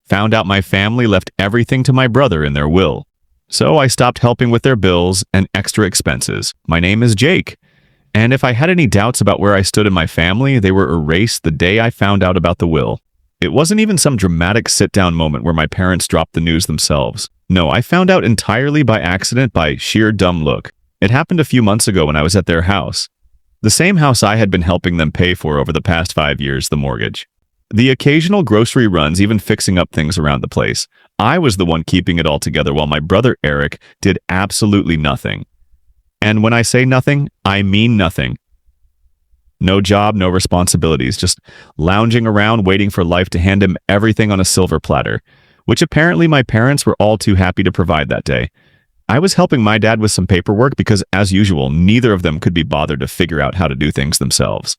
found out my family left everything to my brother in their will. So I stopped helping with their bills and extra expenses. My name is Jake. And if I had any doubts about where I stood in my family, they were erased the day I found out about the will. It wasn't even some dramatic sit-down moment where my parents dropped the news themselves. No, I found out entirely by accident, by sheer dumb luck. It happened a few months ago when I was at their house. The same house I had been helping them pay for over the past 5 years, the mortgage. The occasional grocery runs, even fixing up things around the place. I was the one keeping it all together while my brother Eric did absolutely nothing. And when I say nothing, I mean nothing. No job, no responsibilities, just lounging around waiting for life to hand him everything on a silver platter, which apparently my parents were all too happy to provide that day. I was helping my dad with some paperwork because, as usual, neither of them could be bothered to figure out how to do things themselves.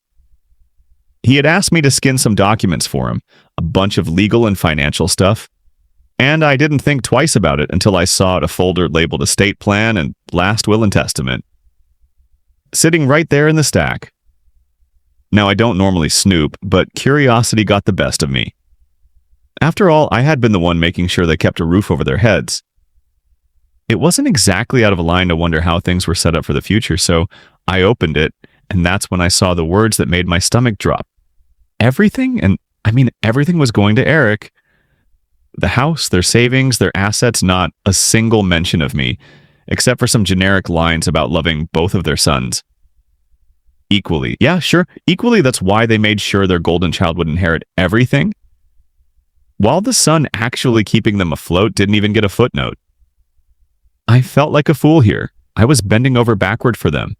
He had asked me to skin some documents for him, a bunch of legal and financial stuff, and I didn't think twice about it until I saw a folder labeled estate plan and last will and testament, sitting right there in the stack. Now, I don't normally snoop, but curiosity got the best of me. After all, I had been the one making sure they kept a roof over their heads. It wasn't exactly out of line to wonder how things were set up for the future, so I opened it, and that's when I saw the words that made my stomach drop. Everything, and I mean everything, was going to Eric. The house, their savings, their assets, not a single mention of me, except for some generic lines about loving both of their sons equally. Yeah, sure, equally. That's why they made sure their golden child would inherit everything, while the son actually keeping them afloat didn't even get a footnote. I felt like a fool here. I was bending over backward for them,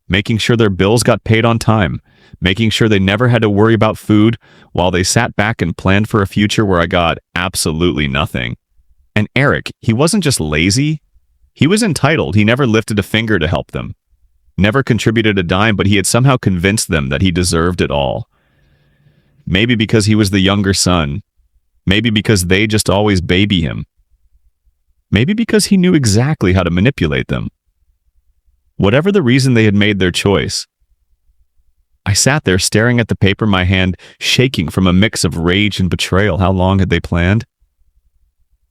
making sure their bills got paid on time, making sure they never had to worry about food, while they sat back and planned for a future where I got absolutely nothing. And Eric, he wasn't just lazy. He was entitled. He never lifted a finger to help them, never contributed a dime, but he had somehow convinced them that he deserved it all. Maybe because he was the younger son. Maybe because they just always baby him. Maybe because he knew exactly how to manipulate them. Whatever the reason, they had made their choice. I sat there staring at the paper, my hand shaking from a mix of rage and betrayal. How long had they planned?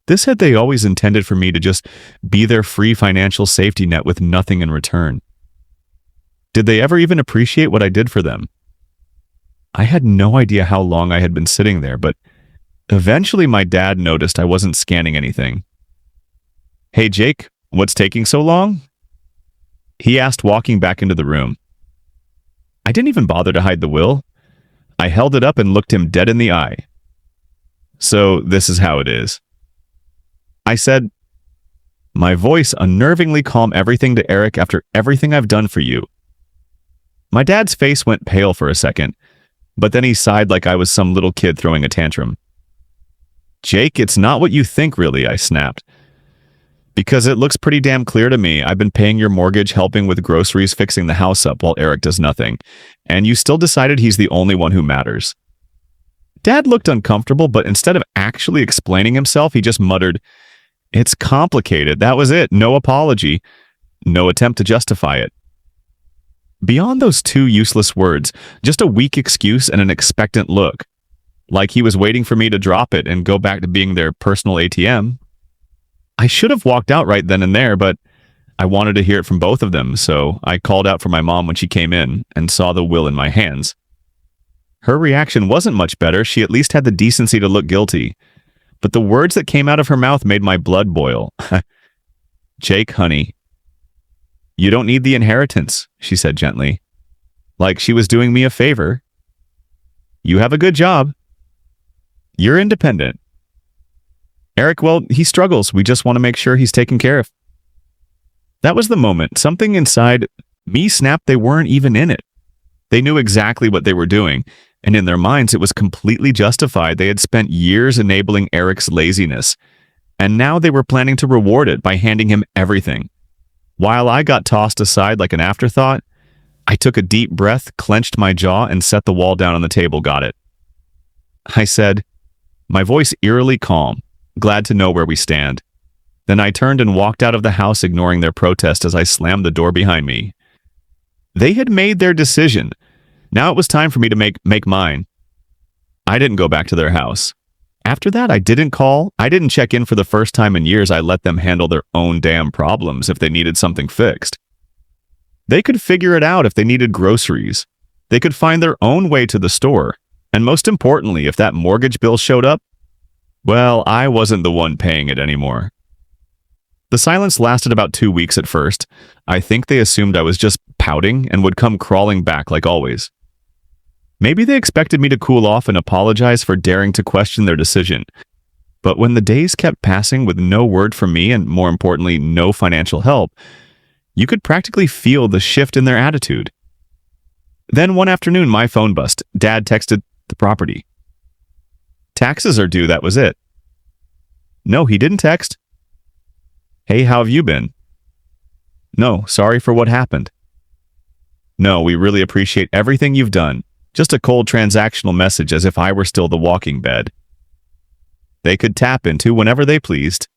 This had they always intended for me to just be their free financial safety net with nothing in return? Did they ever even appreciate what I did for them? I had no idea how long I had been sitting there, but eventually my dad noticed I wasn't scanning anything. "Hey, Jake, what's taking so long?" he asked, walking back into the room. I didn't even bother to hide the will. I held it up and looked him dead in the eye. "So this is how it is," I said, my voice unnervingly calm. "Everything to Eric after everything I've done for you." My dad's face went pale for a second, but then he sighed like I was some little kid throwing a tantrum. "Jake, it's not what you think, really," I snapped. "Because it looks pretty damn clear to me. I've been paying your mortgage, helping with groceries, fixing the house up while Eric does nothing. And you still decided he's the only one who matters." Dad looked uncomfortable, but instead of actually explaining himself, he just muttered, "It's complicated." That was it. No apology. No attempt to justify it. Beyond those two useless words, just a weak excuse and an expectant look, like he was waiting for me to drop it and go back to being their personal ATM. I should have walked out right then and there, but I wanted to hear it from both of them, so I called out for my mom when she came in and saw the will in my hands. Her reaction wasn't much better. She at least had the decency to look guilty, but the words that came out of her mouth made my blood boil. "Jake, honey, you don't need the inheritance," she said gently, like she was doing me a favor. "You have a good job. You're independent. Eric, well, he struggles. We just want to make sure he's taken care of." That was the moment. Something inside me snapped. They weren't even in it. They knew exactly what they were doing, and in their minds it was completely justified. They had spent years enabling Eric's laziness, and now they were planning to reward it by handing him everything. While I got tossed aside like an afterthought, I took a deep breath, clenched my jaw, and set the wall down on the table. "Got it," I said, my voice eerily calm, glad to know where we stand. Then I turned and walked out of the house, ignoring their protest as I slammed the door behind me. They had made their decision. Now it was time for me to make mine. I didn't go back to their house. After that, I didn't call. I didn't check in for the first time in years. I let them handle their own damn problems if they needed something fixed. They could figure it out if they needed groceries. They could find their own way to the store. And most importantly, if that mortgage bill showed up, well, I wasn't the one paying it anymore. The silence lasted about 2 weeks at first. I think they assumed I was just pouting and would come crawling back like always. Maybe they expected me to cool off and apologize for daring to question their decision. But when the days kept passing with no word from me and, more importantly, no financial help, you could practically feel the shift in their attitude. Then one afternoon, my phone buzzed. Dad texted the property. Taxes are due, that was it. No, he didn't text. Hey, how have you been? No, sorry for what happened. No, we really appreciate everything you've done. Just a cold transactional message as if I were still the walking bed. They could tap into whenever they pleased.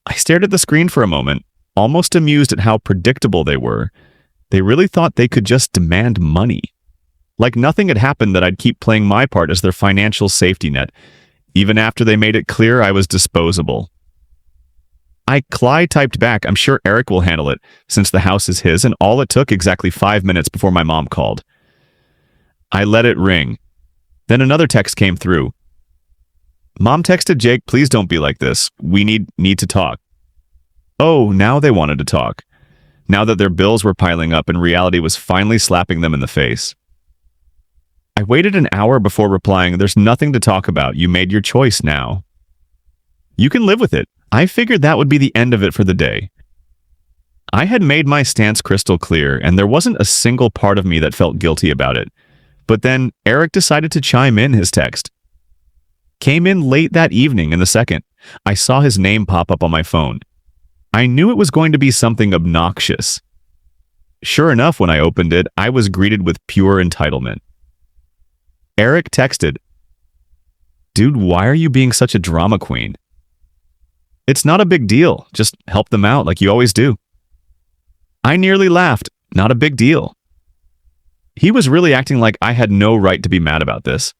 I stared at the screen for a moment, almost amused at how predictable they were. They really thought they could just demand money. Like nothing had happened that I'd keep playing my part as their financial safety net, even after they made it clear I was disposable. Qley typed back, I'm sure Eric will handle it, since the house is his, and all it took exactly 5 minutes before my mom called. I let it ring. Then another text came through. Mom texted Jake, please don't be like this. We need to talk. Oh, now they wanted to talk. Now that their bills were piling up and reality was finally slapping them in the face. I waited an hour before replying, there's nothing to talk about. You made your choice now. You can live with it. I figured that would be the end of it for the day. I had made my stance crystal clear, and there wasn't a single part of me that felt guilty about it. But then Eric decided to chime in his text. Came in late that evening in the second. I saw his name pop up on my phone. I knew it was going to be something obnoxious. Sure enough, when I opened it, I was greeted with pure entitlement. Eric texted, Dude, why are you being such a drama queen? It's not a big deal. Just help them out like you always do. I nearly laughed. Not a big deal. He was really acting like I had no right to be mad about this.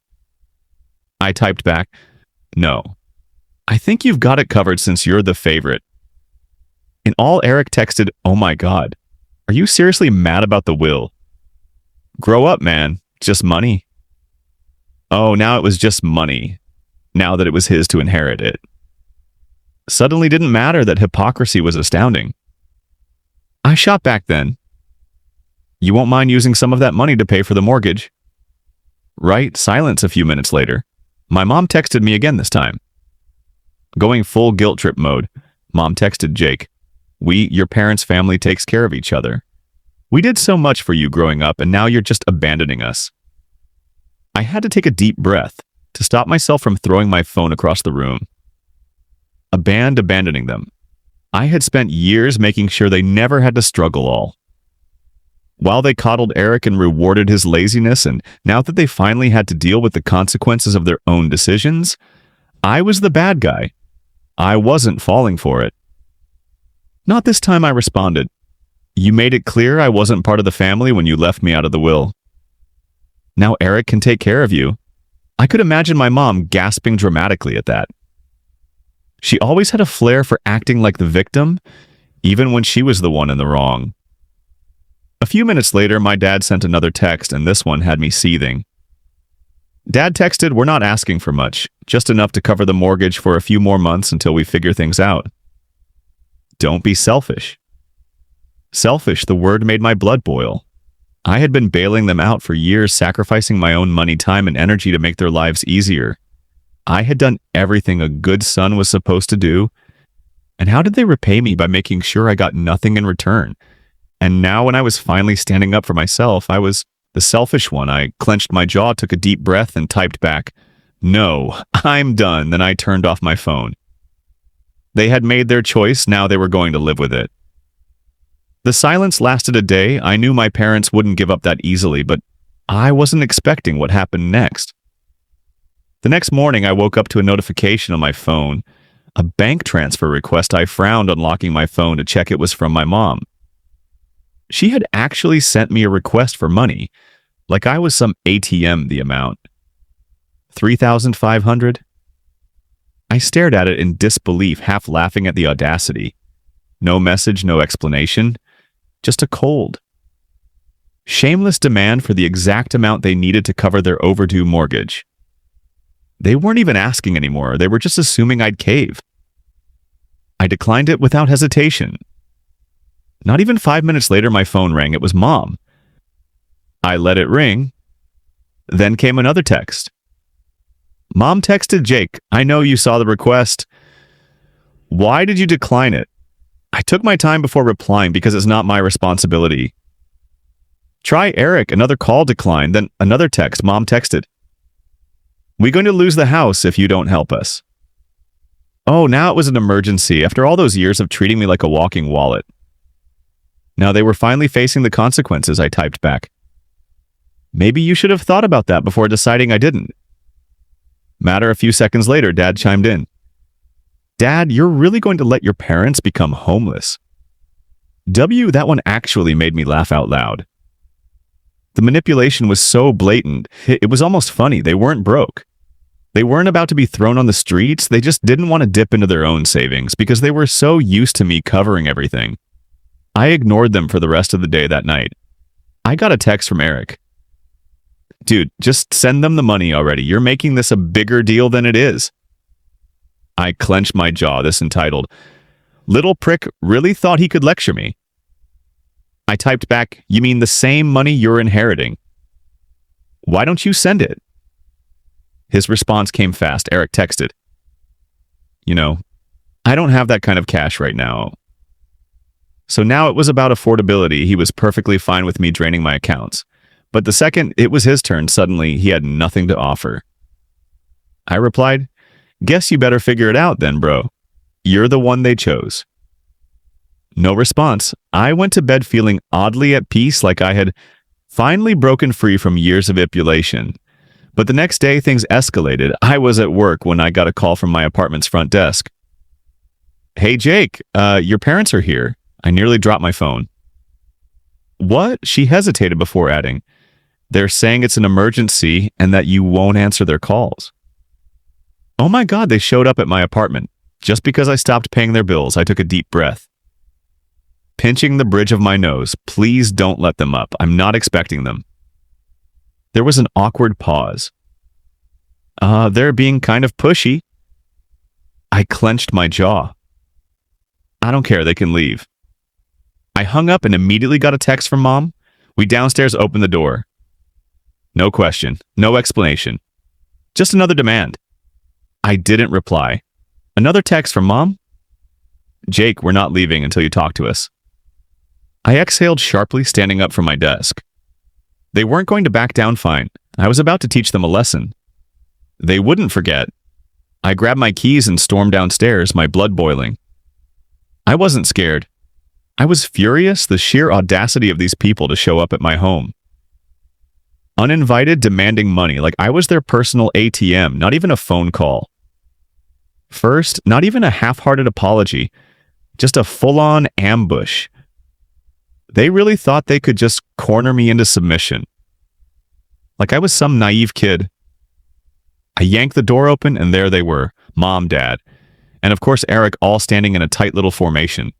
I typed back, No. I think you've got it covered since you're the favorite. In all, Eric texted, Oh my God. Are you seriously mad about the will? Grow up, man. Just money. Oh, now it was just money. Now that it was his to inherit it. Suddenly didn't matter that hypocrisy was astounding. I shot back then. You won't mind using some of that money to pay for the mortgage? Right, silence a few minutes later. My mom texted me again this time. Going full guilt trip mode, Mom texted Jake, Your parents' family takes care of each other. We did so much for you growing up, and now you're just abandoning us. I had to take a deep breath to stop myself from throwing my phone across the room. Abandoning them. I had spent years making sure they never had to struggle all. While they coddled Eric and rewarded his laziness, and now that they finally had to deal with the consequences of their own decisions, I was the bad guy. I wasn't falling for it. Not this time, I responded. You made it clear I wasn't part of the family when you left me out of the will. Now Eric can take care of you. I could imagine my mom gasping dramatically at that. She always had a flair for acting like the victim, even when she was the one in the wrong. A few minutes later, my dad sent another text, and this one had me seething. Dad texted, We're not asking for much, just enough to cover the mortgage for a few more months until we figure things out. Don't be selfish. Selfish, the word made my blood boil. I had been bailing them out for years, sacrificing my own money, time, and energy to make their lives easier. I had done everything a good son was supposed to do. And how did they repay me? By making sure I got nothing in return. And now when I was finally standing up for myself, I was the selfish one. I clenched my jaw, took a deep breath, and typed back, No, I'm done. Then I turned off my phone. They had made their choice. Now they were going to live with it. The silence lasted a day. I knew my parents wouldn't give up that easily, but I wasn't expecting what happened next. The next morning, I woke up to a notification on my phone, a bank transfer request. I frowned, unlocking my phone to check it was from my mom. She had actually sent me a request for money, like I was some ATM the amount. $3,500? I stared at it in disbelief, half laughing at the audacity. No message, no explanation, just a cold, shameless demand for the exact amount they needed to cover their overdue mortgage. They weren't even asking anymore, they were just assuming I'd cave. I declined it without hesitation. Not even 5 minutes later, my phone rang. It was Mom. I let it ring. Then came another text. Mom texted Jake, "I know you saw the request. Why did you decline it?" I took my time before replying because it's not my responsibility. Try Eric. Another call declined. Then another text. Mom texted, "We're going to lose the house if you don't help us." Oh, now it was an emergency after all those years of treating me like a walking wallet. Now they were finally facing the consequences, I typed back. Maybe you should have thought about that before deciding I didn't. Matter a few seconds later, Dad chimed in. Dad, you're really going to let your parents become homeless? That one actually made me laugh out loud. The manipulation was so blatant, it was almost funny. They weren't broke. They weren't about to be thrown on the streets. They just didn't want to dip into their own savings because they were so used to me covering everything. I ignored them for the rest of the day that night. I got a text from Eric. Dude, just send them the money already. You're making this a bigger deal than it is. I clenched my jaw, this entitled, "Little prick really thought he could lecture me." I typed back, "You mean the same money you're inheriting? Why don't you send it?" His response came fast. Eric texted, I don't have that kind of cash right now. So now it was about affordability. He was perfectly fine with me draining my accounts. But the second it was his turn, suddenly he had nothing to offer. I replied, "Guess you better figure it out then, bro. You're the one they chose." No response. I went to bed feeling oddly at peace, like I had finally broken free from years of manipulation. But the next day, things escalated. I was at work when I got a call from my apartment's front desk. "Hey, Jake, your parents are here." I nearly dropped my phone. "What?" She hesitated before adding, "They're saying it's an emergency and that you won't answer their calls." Oh my God, they showed up at my apartment. Just because I stopped paying their bills, I took a deep breath. Pinching the bridge of my nose, "Please don't let them up. I'm not expecting them." There was an awkward pause. They're being kind of pushy." I clenched my jaw. "I don't care, they can leave." I hung up and immediately got a text from Mom. We downstairs opened the door. No question, no explanation. Just another demand. I didn't reply. Another text from Mom. "Jake, we're not leaving until you talk to us." I exhaled sharply, standing up from my desk. They weren't going to back down fine. I was about to teach them a lesson. They wouldn't forget. I grabbed my keys and stormed downstairs, my blood boiling. I wasn't scared. I was furious, the sheer audacity of these people to show up at my home. Uninvited, demanding money, like I was their personal ATM, not even a phone call. First, not even a half-hearted apology, just a full-on ambush. They really thought they could just corner me into submission. Like I was some naive kid. I yanked the door open and there they were, Mom, Dad, and of course Eric, all standing in a tight little formation.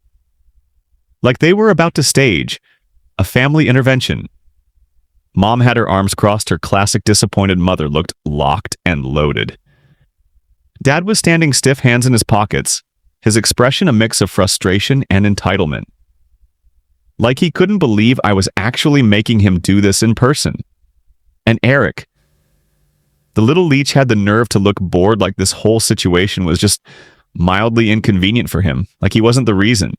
Like they were about to stage a family intervention. Mom had her arms crossed, her classic disappointed mother looked locked and loaded. Dad was standing stiff, hands in his pockets, his expression a mix of frustration and entitlement. Like he couldn't believe I was actually making him do this in person. And Eric, the little leech, had the nerve to look bored, like this whole situation was just mildly inconvenient for him, like he wasn't the reason.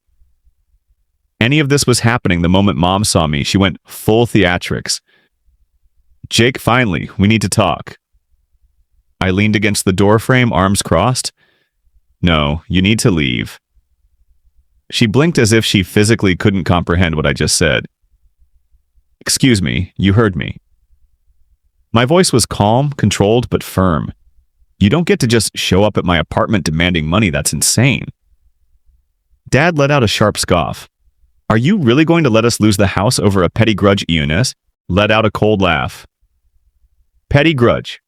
Any of this was happening the moment Mom saw me. She went full theatrics. "Jake, finally, we need to talk." I leaned against the doorframe, arms crossed. "No, you need to leave." She blinked as if she physically couldn't comprehend what I just said. "Excuse me, you heard me." My voice was calm, controlled, but firm. "You don't get to just show up at my apartment demanding money. That's insane." Dad let out a sharp scoff. "Are you really going to let us lose the house over a petty grudge?" Eunice let out a cold laugh. "Petty grudge."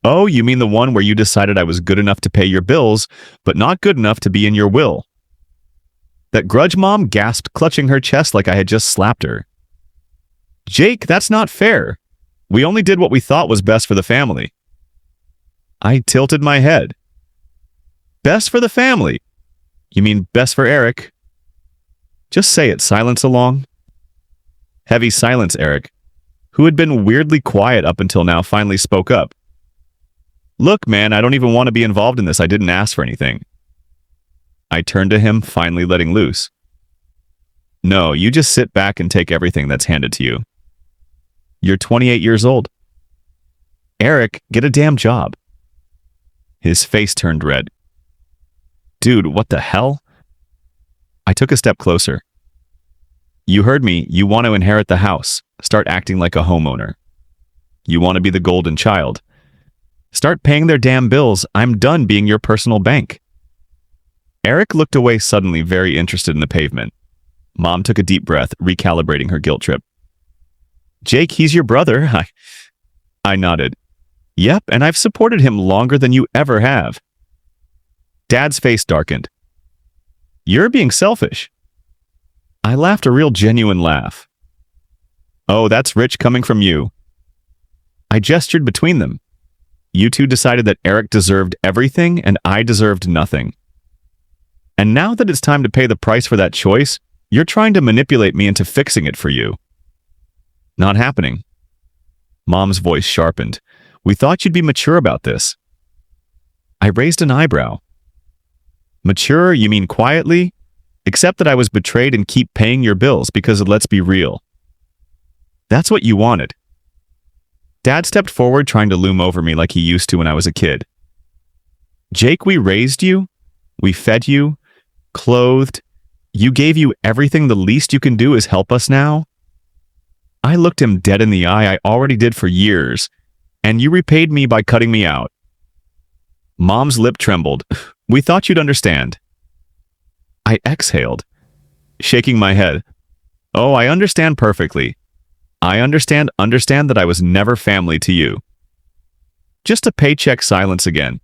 Oh, you mean the one where you decided I was good enough to pay your bills, but not good enough to be in your will? That grudge mom gasped, clutching her chest like I had just slapped her. Jake, that's not fair. We only did what we thought was best for the family. I tilted my head. Best for the family? You mean best for Eric? Just say it, silence along. Heavy silence, Eric, who had been weirdly quiet up until now, finally spoke up. Look, man, I don't even want to be involved in this. I didn't ask for anything. I turned to him, finally letting loose. No, you just sit back and take everything that's handed to you. You're 28 years old. Eric, get a damn job. His face turned red. Dude, what the hell? I took a step closer. You heard me. You want to inherit the house. Start acting like a homeowner. You want to be the golden child. Start paying their damn bills. I'm done being your personal bank. Eric looked away suddenly, very interested in the pavement. Mom took a deep breath, recalibrating her guilt trip. Jake, he's your brother. I nodded. Yep, and I've supported him longer than you ever have. Dad's face darkened. You're being selfish. I laughed a real genuine laugh. Oh, that's rich coming from you. I gestured between them. You two decided that Eric deserved everything and I deserved nothing. And now that it's time to pay the price for that choice, you're trying to manipulate me into fixing it for you. Not happening. Mom's voice sharpened. We thought you'd be mature about this. I raised an eyebrow. Mature, you mean quietly? Accept that I was betrayed and keep paying your bills because let's be real. That's what you wanted. Dad stepped forward, trying to loom over me like he used to when I was a kid. Jake, we raised you. We fed you, clothed. You gave you everything. The least you can do is help us now. I looked him dead in the eye. I already did for years. And you repaid me by cutting me out. Mom's lip trembled. We thought you'd understand. I exhaled, shaking my head. Oh, I understand perfectly. I understand that I was never family to you. Just a paycheck silence again.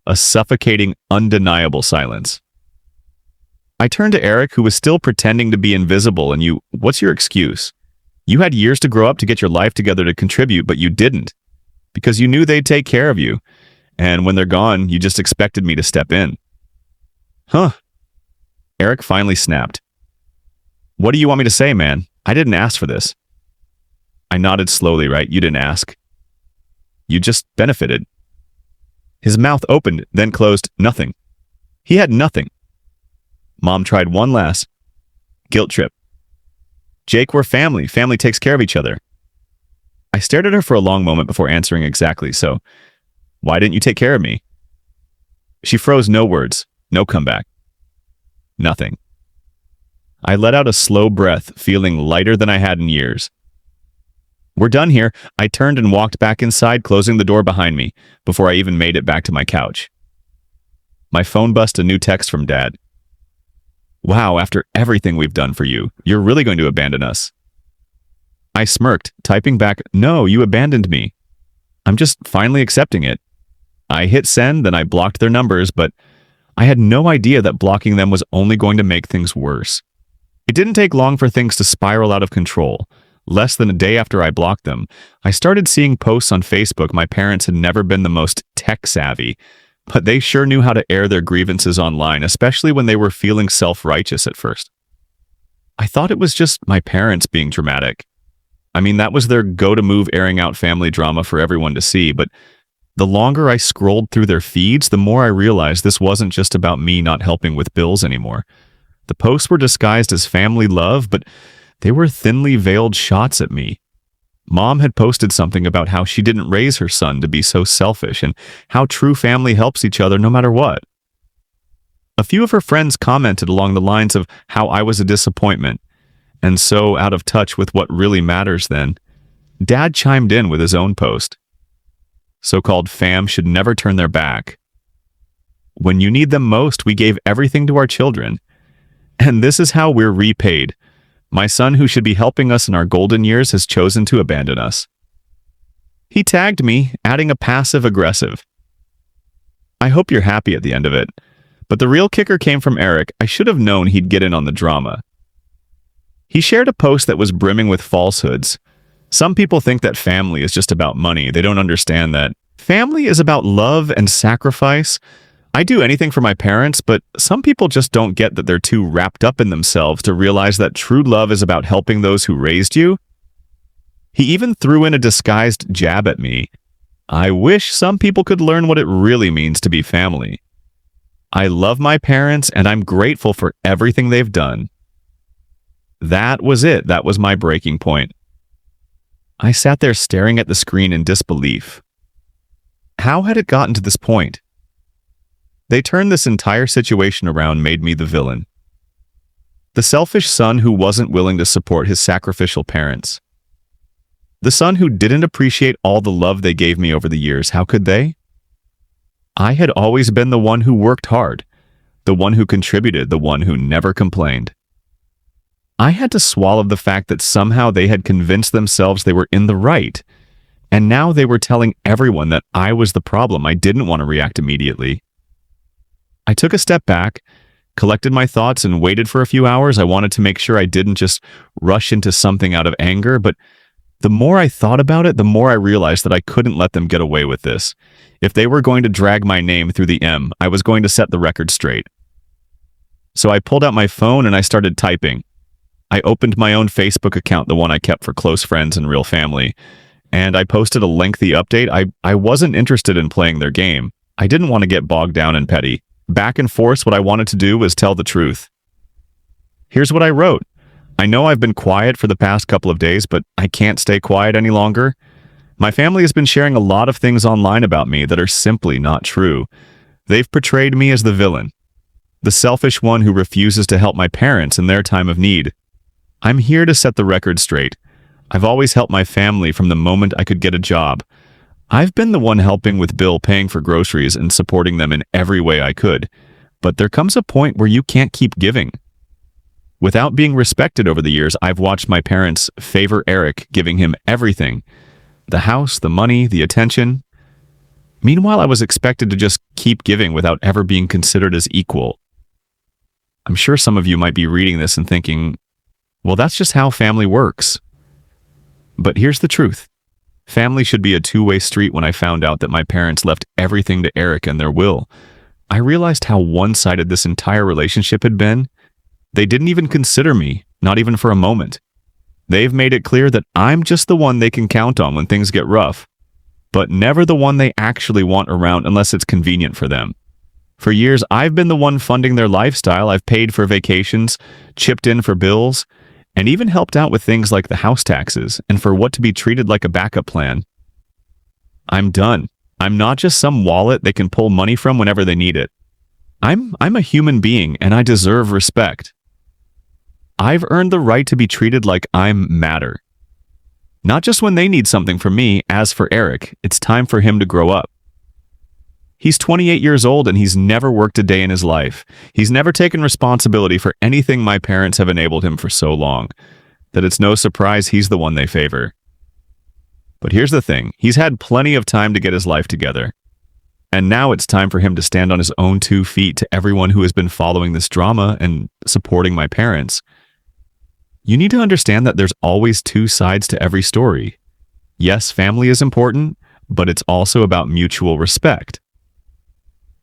A suffocating, undeniable silence. I turned to Eric, who was still pretending to be invisible, and what's your excuse? You had years to grow up to get your life together to contribute, but you didn't. Because you knew they'd take care of you. And when they're gone, you just expected me to step in. Huh. Eric finally snapped. What do you want me to say, man? I didn't ask for this. I nodded slowly, right? You didn't ask. You just benefited. His mouth opened, then closed. Nothing. He had nothing. Mom tried one last guilt trip. Jake, we're family. Family takes care of each other. I stared at her for a long moment before answering exactly. So, why didn't you take care of me? She froze, no words, no comeback. Nothing. I let out a slow breath, feeling lighter than I had in years. We're done here. I turned and walked back inside, closing the door behind me, before I even made it back to my couch. My phone buzzed a new text from Dad. Wow, after everything we've done for you, you're really going to abandon us. I smirked, typing back, no, you abandoned me. I'm just finally accepting it. I hit send, then I blocked their numbers, but I had no idea that blocking them was only going to make things worse. It didn't take long for things to spiral out of control. Less than a day after I blocked them, I started seeing posts on Facebook. My parents had never been the most tech-savvy, but they sure knew how to air their grievances online, especially when they were feeling self-righteous at first. I thought it was just my parents being dramatic. I mean, that was their go-to-move, airing out family drama for everyone to see, but the longer I scrolled through their feeds, the more I realized this wasn't just about me not helping with bills anymore. The posts were disguised as family love, but they were thinly veiled shots at me. Mom had posted something about how she didn't raise her son to be so selfish and how true family helps each other no matter what. A few of her friends commented along the lines of how I was a disappointment and so out of touch with what really matters then. Dad chimed in with his own post. So-called fam should never turn their back. When you need them most, we gave everything to our children. And this is how we're repaid. My son, who should be helping us in our golden years, has chosen to abandon us. He tagged me, adding a passive-aggressive. I hope you're happy at the end of it. But the real kicker came from Eric. I should have known he'd get in on the drama. He shared a post that was brimming with falsehoods. Some people think that family is just about money. They don't understand that family is about love and sacrifice. I do anything for my parents, but some people just don't get that they're too wrapped up in themselves to realize that true love is about helping those who raised you. He even threw in a disguised jab at me. I wish some people could learn what it really means to be family. I love my parents, and I'm grateful for everything they've done. That was it. That was my breaking point. I sat there staring at the screen in disbelief. How had it gotten to this point? They turned this entire situation around, made me the villain. The selfish son who wasn't willing to support his sacrificial parents. The son who didn't appreciate all the love they gave me over the years. How could they? I had always been the one who worked hard, the one who contributed, the one who never complained. I had to swallow the fact that somehow they had convinced themselves they were in the right, and now they were telling everyone that I was the problem. I didn't want to react immediately. I took a step back, collected my thoughts, and waited for a few hours. I wanted to make sure I didn't just rush into something out of anger, but the more I thought about it, the more I realized that I couldn't let them get away with this. If they were going to drag my name through the M, I was going to set the record straight. So I pulled out my phone and I started typing. I opened my own Facebook account, the one I kept for close friends and real family, and I posted a lengthy update. I wasn't interested in playing their game. I didn't want to get bogged down and petty. Back and forth, what I wanted to do was tell the truth. Here's what I wrote. I know I've been quiet for the past couple of days, but I can't stay quiet any longer. My family has been sharing a lot of things online about me that are simply not true. They've portrayed me as the villain, the selfish one who refuses to help my parents in their time of need. I'm here to set the record straight. I've always helped my family from the moment I could get a job. I've been the one helping with bill paying for groceries and supporting them in every way I could. But there comes a point where you can't keep giving. Without being respected over the years, I've watched my parents favor Eric, giving him everything. The house, the money, the attention. Meanwhile, I was expected to just keep giving without ever being considered as equal. I'm sure some of you might be reading this and thinking, well, that's just how family works. But here's the truth. Family should be a two-way street. When I found out that my parents left everything to Eric and their will, I realized how one-sided this entire relationship had been. They didn't even consider me, not even for a moment. They've made it clear that I'm just the one they can count on when things get rough, but never the one they actually want around unless it's convenient for them. For years, I've been the one funding their lifestyle. I've paid for vacations, chipped in for bills, and even helped out with things like the house taxes and for what to be treated like a backup plan. I'm done. I'm not just some wallet they can pull money from whenever they need it. I'm a human being, and I deserve respect. I've earned the right to be treated like I'm matter. Not just when they need something from me. As for Eric, it's time for him to grow up. He's 28 years old and he's never worked a day in his life. He's never taken responsibility for anything my parents have enabled him for so long, that it's no surprise he's the one they favor. But here's the thing, he's had plenty of time to get his life together. And now it's time for him to stand on his own 2 feet. To everyone who has been following this drama and supporting my parents, you need to understand that there's always 2 sides to every story. Yes, family is important, but it's also about mutual respect.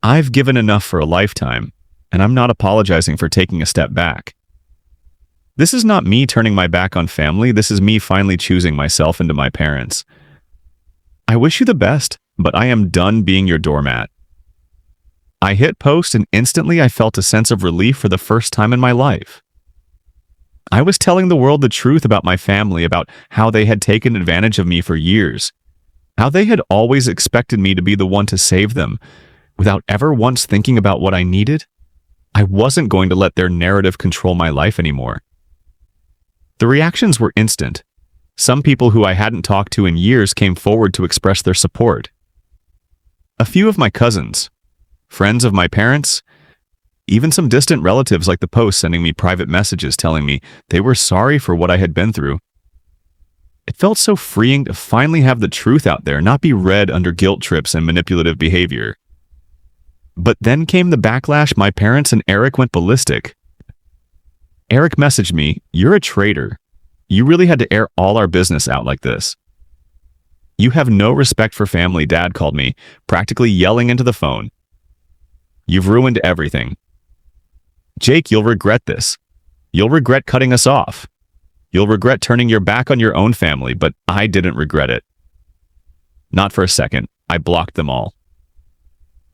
I've given enough for a lifetime, and I'm not apologizing for taking a step back. This is not me turning my back on family. This is me finally choosing myself into my parents. I wish you the best, but I am done being your doormat. I hit post and instantly I felt a sense of relief for the first time in my life. I was telling the world the truth about my family, about how they had taken advantage of me for years, how they had always expected me to be the one to save them, without ever once thinking about what I needed. I wasn't going to let their narrative control my life anymore. The reactions were instant. Some people who I hadn't talked to in years came forward to express their support. A few of my cousins, friends of my parents, even some distant relatives like the post sending me private messages telling me they were sorry for what I had been through. It felt so freeing to finally have the truth out there, not be read under guilt trips and manipulative behavior. But then came the backlash. My parents and Eric went ballistic. Eric messaged me, "You're a traitor. You really had to air all our business out like this. You have no respect for family," Dad called me, practically yelling into the phone. "You've ruined everything. Jake, you'll regret this. You'll regret cutting us off. You'll regret turning your back on your own family," but I didn't regret it. Not for a second. I blocked them all.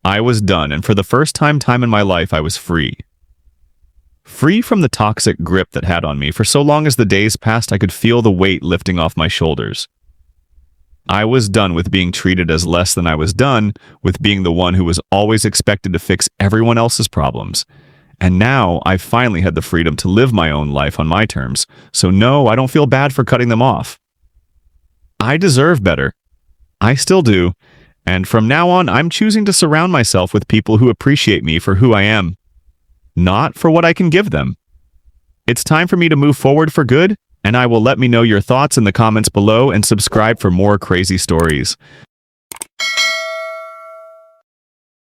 I was done, and for the first time in my life, I was free. Free from the toxic grip that had on me. For so long as the days passed, I could feel the weight lifting off my shoulders. I was done with being treated as less than I was done with being the one who was always expected to fix everyone else's problems. And now I finally had the freedom to live my own life on my terms. So no, I don't feel bad for cutting them off. I deserve better. I still do. And from now on, I'm choosing to surround myself with people who appreciate me for who I am, not for what I can give them. It's time for me to move forward for good, and I will let me know your thoughts in the comments below and subscribe for more crazy stories.